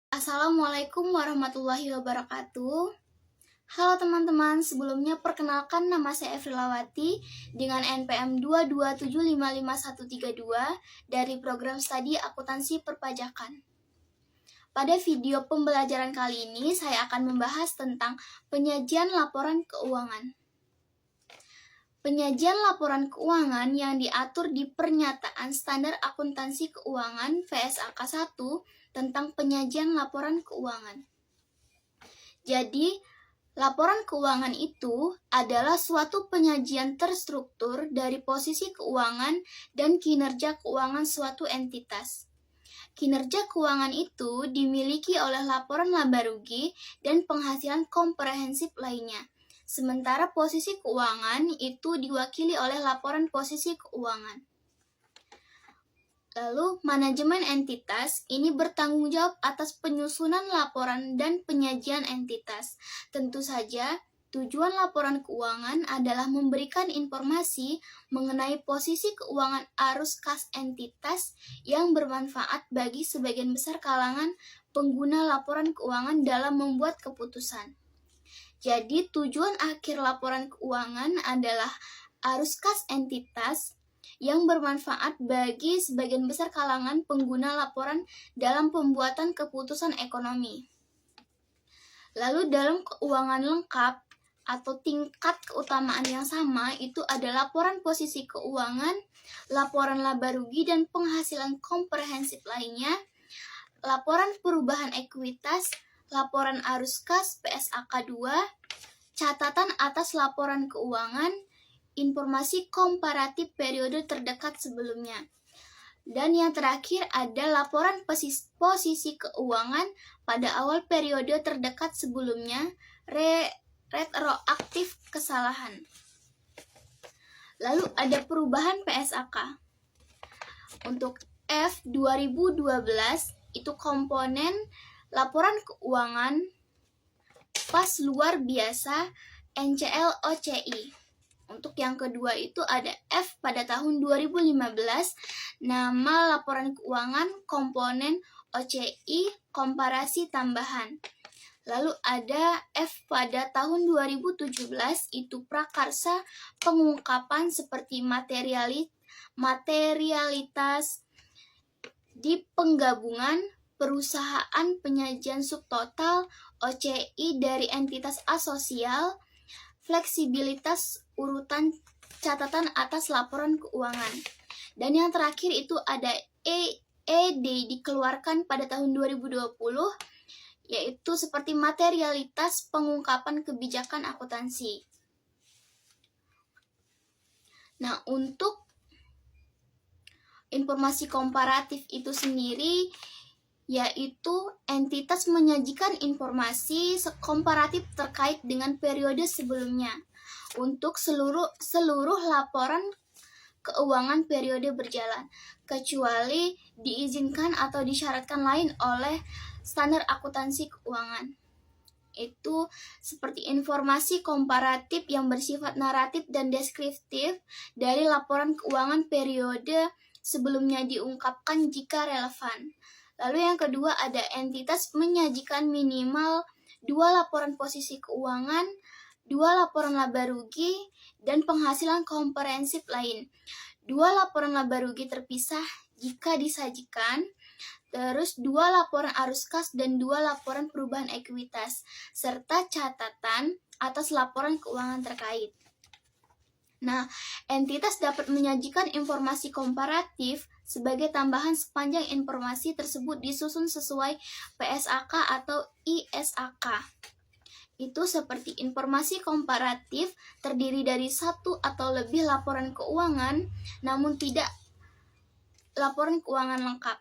Assalamualaikum warahmatullahi wabarakatuh. Halo teman-teman, sebelumnya perkenalkan nama saya Efrilawati dengan NPM 227553132 dari program studi akuntansi perpajakan. Pada video pembelajaran kali ini, saya akan membahas tentang penyajian laporan keuangan. Penyajian laporan keuangan yang diatur di Pernyataan Standar Akuntansi Keuangan PSAK 1 tentang penyajian laporan keuangan. Jadi, laporan keuangan itu adalah suatu penyajian terstruktur dari posisi keuangan dan kinerja keuangan suatu entitas. Kinerja keuangan itu dimiliki oleh laporan laba rugi dan penghasilan komprehensif lainnya. Sementara posisi keuangan itu diwakili oleh laporan posisi keuangan. Lalu, manajemen entitas ini bertanggung jawab atas penyusunan laporan dan penyajian entitas. Tentu saja, tujuan laporan keuangan adalah memberikan informasi mengenai posisi keuangan arus kas entitas yang bermanfaat bagi sebagian besar kalangan pengguna laporan keuangan dalam membuat keputusan. Jadi, tujuan akhir laporan keuangan adalah arus kas entitas yang bermanfaat bagi sebagian besar kalangan pengguna laporan dalam pembuatan keputusan ekonomi. Lalu dalam keuangan lengkap atau tingkat keutamaan yang sama itu ada laporan posisi keuangan, laporan laba rugi dan penghasilan komprehensif lainnya, laporan perubahan ekuitas, laporan arus kas PSAK 2, catatan atas laporan keuangan, informasi komparatif periode terdekat sebelumnya. Dan yang terakhir ada laporan posisi keuangan pada awal periode terdekat sebelumnya, retroaktif kesalahan. Lalu ada perubahan PSAK. Untuk F 2012 itu komponen laporan keuangan pas luar biasa NCL OCI. Untuk yang kedua itu ada F pada tahun 2015, nama laporan keuangan komponen OCI komparasi tambahan. Lalu ada F pada tahun 2017 itu prakarsa pengungkapan seperti materialitas di penggabungan perusahaan penyajian subtotal OCI dari entitas asosial, fleksibilitas urutan catatan atas laporan keuangan. Dan yang terakhir itu ada ED dikeluarkan pada tahun 2020, yaitu seperti materialitas pengungkapan kebijakan akuntansi. Nah, untuk informasi komparatif itu sendiri yaitu entitas menyajikan informasi komparatif terkait dengan periode sebelumnya untuk seluruh laporan keuangan periode berjalan, kecuali diizinkan atau disyaratkan lain oleh standar akuntansi keuangan. Itu seperti informasi komparatif yang bersifat naratif dan deskriptif dari laporan keuangan periode sebelumnya diungkapkan jika relevan. Lalu yang kedua ada entitas menyajikan minimal 2 laporan posisi keuangan, 2 laporan laba rugi, dan penghasilan komprehensif lain. 2 laporan laba rugi terpisah jika disajikan, terus 2 laporan arus kas dan 2 laporan perubahan ekuitas, serta catatan atas laporan keuangan terkait. Nah, entitas dapat menyajikan informasi komparatif sebagai tambahan sepanjang informasi tersebut disusun sesuai PSAK atau ISAK. Itu seperti informasi komparatif terdiri dari 1 atau lebih laporan keuangan, namun tidak laporan keuangan lengkap.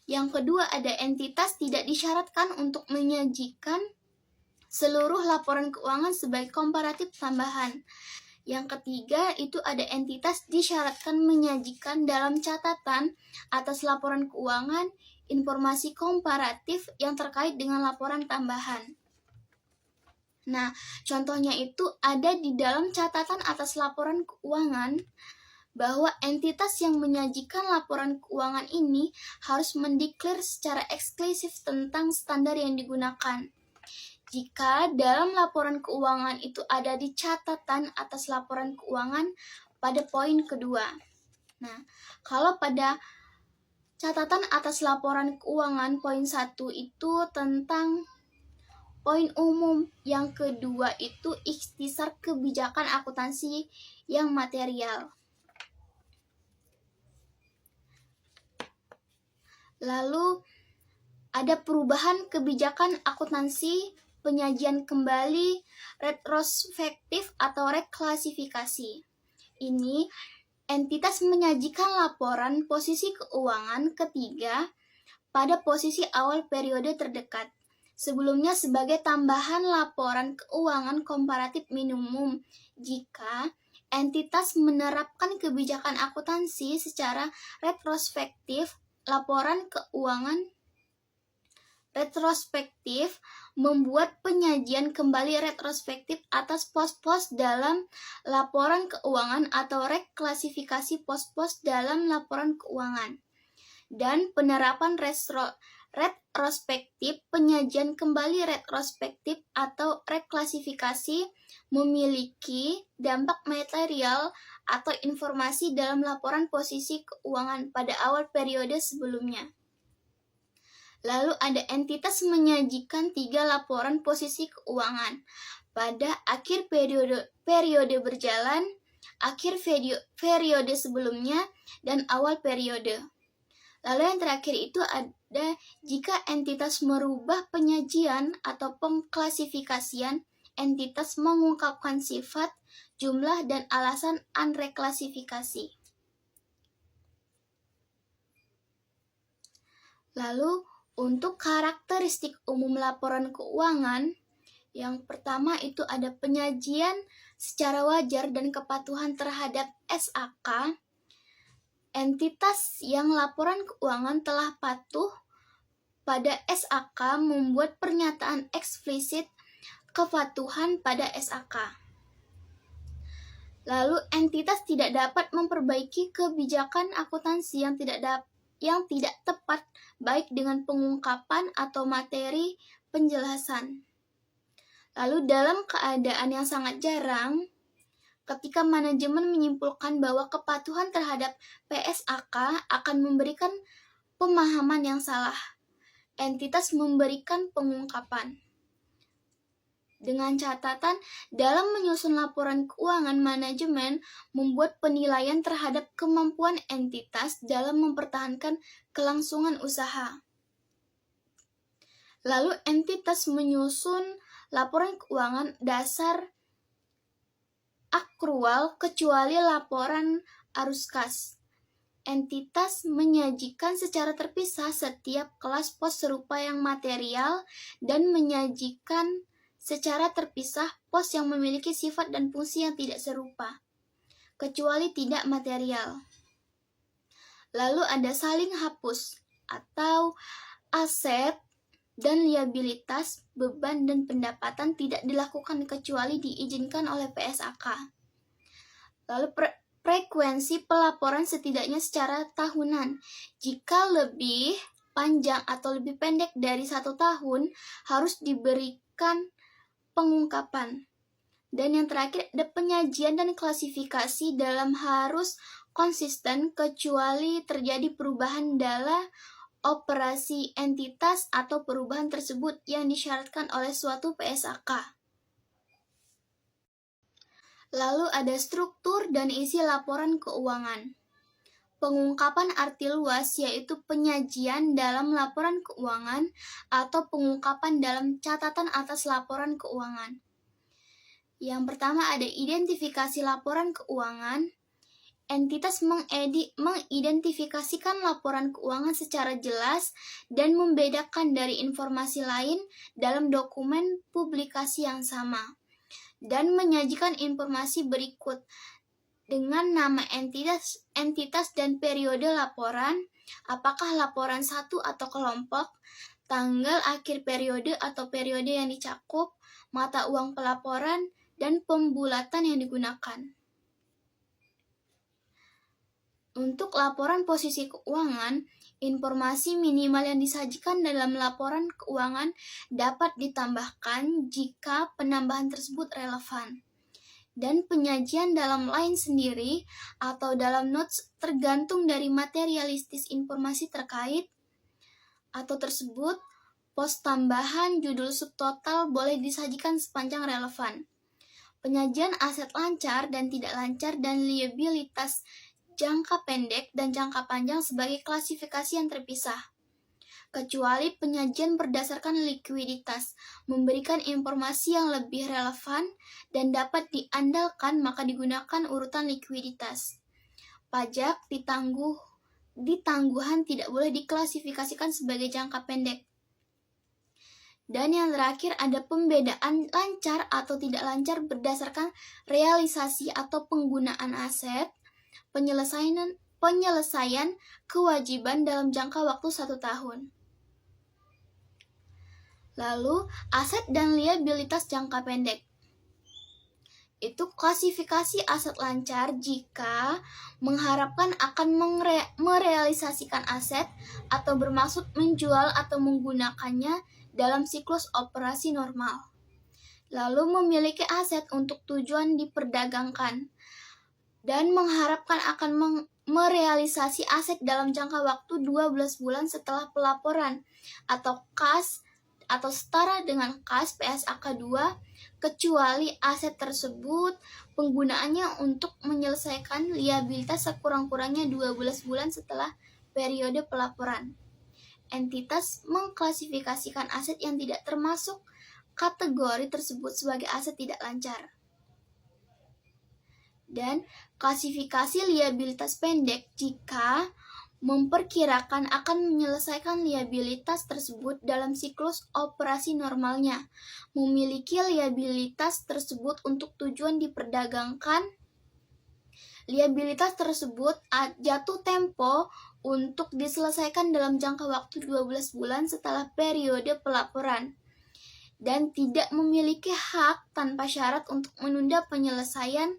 Yang kedua ada entitas tidak disyaratkan untuk menyajikan seluruh laporan keuangan sebagai komparatif tambahan. Yang ketiga itu ada entitas disyaratkan menyajikan dalam catatan atas laporan keuangan informasi komparatif yang terkait dengan laporan tambahan. Nah, contohnya itu ada di dalam catatan atas laporan keuangan bahwa entitas yang menyajikan laporan keuangan ini harus mendeklar secara eksklusif tentang standar yang digunakan. Jika dalam laporan keuangan itu ada di catatan atas laporan keuangan pada poin kedua. Nah, kalau pada catatan atas laporan keuangan poin 1 itu tentang poin umum, yang kedua itu ikhtisar kebijakan akuntansi yang material. Lalu ada perubahan kebijakan akuntansi, penyajian kembali, retrospektif atau reklasifikasi. Ini entitas menyajikan laporan posisi keuangan ketiga pada posisi awal periode terdekat. Sebelumnya sebagai tambahan laporan keuangan komparatif minimum jika entitas menerapkan kebijakan akuntansi secara retrospektif. Laporan keuangan retrospektif membuat penyajian kembali retrospektif atas pos-pos dalam laporan keuangan atau reklasifikasi pos-pos dalam laporan keuangan. Dan penerapan retrospektif, penyajian kembali retrospektif atau reklasifikasi memiliki dampak material atau informasi dalam laporan posisi keuangan pada awal periode sebelumnya. Lalu ada entitas menyajikan 3 laporan posisi keuangan pada akhir periode berjalan, akhir periode sebelumnya, dan awal periode. Lalu yang terakhir itu ada jika entitas merubah penyajian atau pengklasifikasian, entitas mengungkapkan sifat, jumlah, dan alasan unreklasifikasi. Lalu untuk karakteristik umum laporan keuangan, yang pertama itu ada penyajian secara wajar dan kepatuhan terhadap SAK. Entitas yang laporan keuangan telah patuh pada SAK membuat pernyataan eksplisit kepatuhan pada SAK. Lalu entitas tidak dapat memperbaiki kebijakan akuntansi yang tidak tepat baik dengan pengungkapan atau materi penjelasan. Lalu dalam keadaan yang sangat jarang, ketika manajemen menyimpulkan bahwa kepatuhan terhadap PSAK akan memberikan pemahaman yang salah, entitas memberikan pengungkapan. Dengan catatan, dalam menyusun laporan keuangan, manajemen membuat penilaian terhadap kemampuan entitas dalam mempertahankan kelangsungan usaha. Lalu entitas menyusun laporan keuangan dasar akrual kecuali laporan arus kas. Entitas menyajikan secara terpisah setiap kelas pos serupa yang material dan menyajikan secara terpisah pos yang memiliki sifat dan fungsi yang tidak serupa, kecuali tidak material. Lalu ada saling hapus atau aset dan liabilitas, beban dan pendapatan tidak dilakukan kecuali diizinkan oleh PSAK. Lalu frekuensi pelaporan setidaknya secara tahunan. Jika lebih panjang atau lebih pendek dari 1 tahun, harus diberikan pengungkapan. Dan yang terakhir ada penyajian dan klasifikasi dalam harus konsisten kecuali terjadi perubahan dalam operasi entitas atau perubahan tersebut yang disyaratkan oleh suatu PSAK. Lalu ada struktur dan isi laporan keuangan. Pengungkapan arti luas yaitu penyajian dalam laporan keuangan atau pengungkapan dalam catatan atas laporan keuangan. Yang pertama ada identifikasi laporan keuangan. Entitas mengidentifikasikan laporan keuangan secara jelas dan membedakan dari informasi lain dalam dokumen publikasi yang sama, dan menyajikan informasi berikut dengan nama entitas dan periode laporan, apakah laporan satu atau kelompok, tanggal akhir periode atau periode yang dicakup, mata uang pelaporan, dan pembulatan yang digunakan. Untuk laporan posisi keuangan, informasi minimal yang disajikan dalam laporan keuangan dapat ditambahkan jika penambahan tersebut relevan. Dan penyajian dalam line sendiri atau dalam notes tergantung dari materialistis informasi terkait atau tersebut. Pos tambahan judul subtotal boleh disajikan sepanjang relevan. Penyajian aset lancar dan tidak lancar dan liabilitas jangka pendek dan jangka panjang sebagai klasifikasi yang terpisah. Kecuali penyajian berdasarkan likuiditas, memberikan informasi yang lebih relevan dan dapat diandalkan, maka digunakan urutan likuiditas. Pajak ditangguhan tidak boleh diklasifikasikan sebagai jangka pendek. Dan yang terakhir ada pembedaan lancar atau tidak lancar berdasarkan realisasi atau penggunaan aset, penyelesaian kewajiban dalam jangka waktu 1 tahun. Lalu, aset dan liabilitas jangka pendek. Itu klasifikasi aset lancar jika mengharapkan akan merealisasikan aset atau bermaksud menjual atau menggunakannya dalam siklus operasi normal. Lalu memiliki aset untuk tujuan diperdagangkan dan mengharapkan akan merealisasi aset dalam jangka waktu 12 bulan setelah pelaporan atau kas atau setara dengan kas PSAK 2 kecuali aset tersebut penggunaannya untuk menyelesaikan liabilitas sekurang-kurangnya 12 bulan setelah periode pelaporan. Entitas mengklasifikasikan aset yang tidak termasuk kategori tersebut sebagai aset tidak lancar. Dan klasifikasi liabilitas pendek jika memperkirakan akan menyelesaikan liabilitas tersebut dalam siklus operasi normalnya, memiliki liabilitas tersebut untuk tujuan diperdagangkan. Liabilitas tersebut jatuh tempo untuk diselesaikan dalam jangka waktu 12 bulan setelah periode pelaporan dan tidak memiliki hak tanpa syarat untuk menunda penyelesaian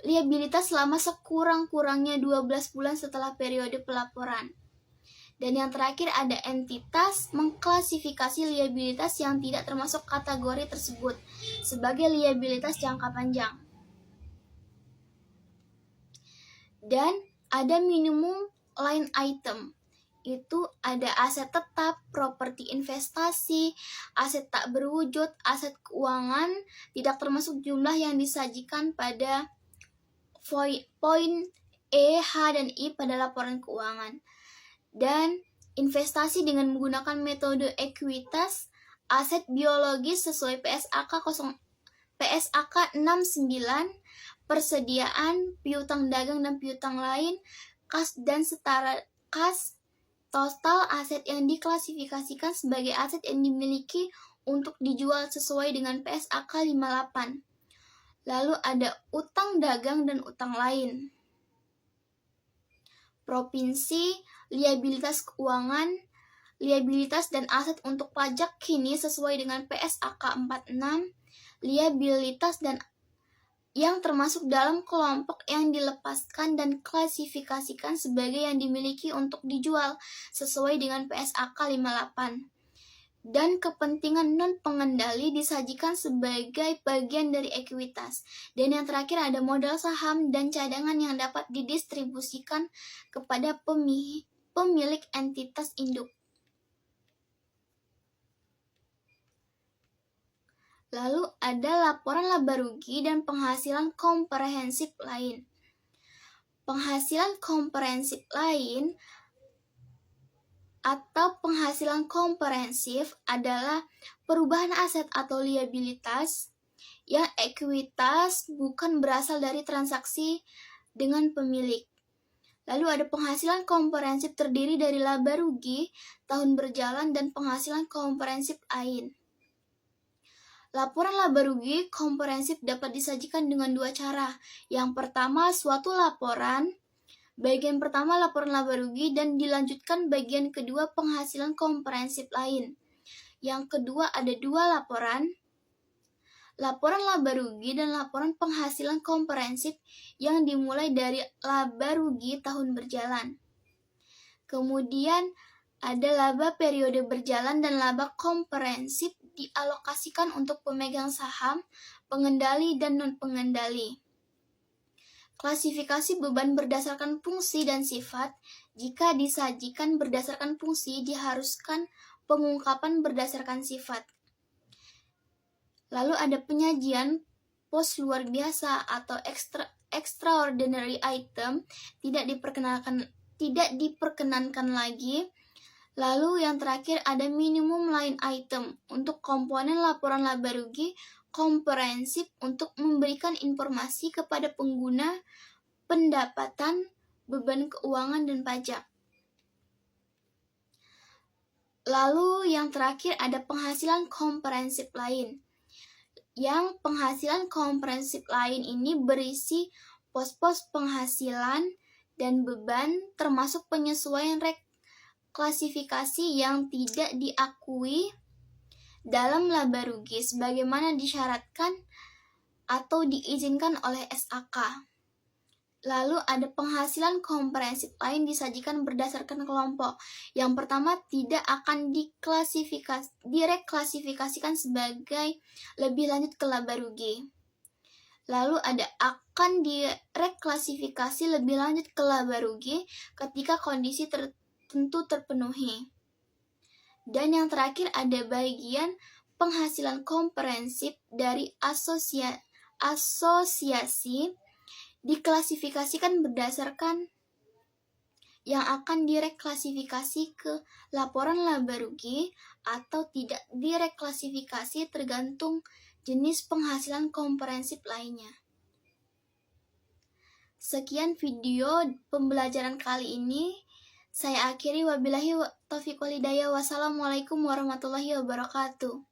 liabilitas selama sekurang-kurangnya 12 bulan setelah periode pelaporan. Dan yang terakhir ada entitas mengklasifikasi liabilitas yang tidak termasuk kategori tersebut sebagai liabilitas jangka panjang. Dan ada minimum line item, itu ada aset tetap, properti investasi, aset tak berwujud, aset keuangan, tidak termasuk jumlah yang disajikan pada poin E, H, dan I pada laporan keuangan. Dan investasi dengan menggunakan metode ekuitas, aset biologis sesuai PSAK 69, persediaan, piutang dagang dan piutang lain, kas dan setara kas, total aset yang diklasifikasikan sebagai aset yang dimiliki untuk dijual sesuai dengan PSAK 58. Lalu ada utang dagang dan utang lain. Provinsi, liabilitas keuangan, liabilitas dan aset untuk pajak kini sesuai dengan PSAK 46, liabilitas dan yang termasuk dalam kelompok yang dilepaskan dan klasifikasikan sebagai yang dimiliki untuk dijual sesuai dengan PSAK 58. Dan kepentingan non-pengendali disajikan sebagai bagian dari ekuitas. Dan yang terakhir ada modal saham dan cadangan yang dapat didistribusikan kepada pemilik entitas induk. Lalu ada laporan laba rugi dan penghasilan komprehensif lain. Penghasilan komprehensif lain atau penghasilan komprehensif adalah perubahan aset atau liabilitas yang ekuitas bukan berasal dari transaksi dengan pemilik. Lalu ada penghasilan komprehensif terdiri dari laba rugi, tahun berjalan, dan penghasilan komprehensif lain. Laporan laba rugi komprehensif dapat disajikan dengan dua cara. Yang pertama, suatu laporan. Bagian pertama laporan laba rugi dan dilanjutkan bagian kedua penghasilan komprehensif lain. Yang kedua ada dua laporan. laporan laba rugi dan laporan penghasilan komprehensif yang dimulai dari laba rugi tahun berjalan. Kemudian ada laba periode berjalan dan laba komprehensif dialokasikan untuk pemegang saham, pengendali, dan non-pengendali. Klasifikasi beban berdasarkan fungsi dan sifat. Jika disajikan berdasarkan fungsi, diharuskan pengungkapan berdasarkan sifat. Lalu ada penyajian pos luar biasa atau extraordinary item tidak diperkenankan lagi. Lalu yang terakhir ada minimum line item untuk komponen laporan laba rugi komprehensif untuk memberikan informasi kepada pengguna pendapatan, beban keuangan, dan pajak. Lalu yang terakhir ada penghasilan komprehensif lain. Yang penghasilan komprehensif lain ini berisi pos-pos penghasilan dan beban termasuk penyesuaian klasifikasi yang tidak diakui dalam laba rugi sebagaimana disyaratkan atau diizinkan oleh SAK. Lalu ada penghasilan komprehensif lain disajikan berdasarkan kelompok. Yang pertama tidak akan direklasifikasikan sebagai lebih lanjut ke laba rugi. Lalu ada akan direklasifikasi lebih lanjut ke laba rugi ketika kondisi tertentu terpenuhi. Dan yang terakhir ada bagian penghasilan komprehensif dari asosiasi diklasifikasikan berdasarkan yang akan direklasifikasi ke laporan laba rugi atau tidak direklasifikasi tergantung jenis penghasilan komprehensif lainnya. Sekian video pembelajaran kali ini. Saya akhiri, wabillahi taufiq wal hidayah. Wassalamualaikum warahmatullahi wabarakatuh.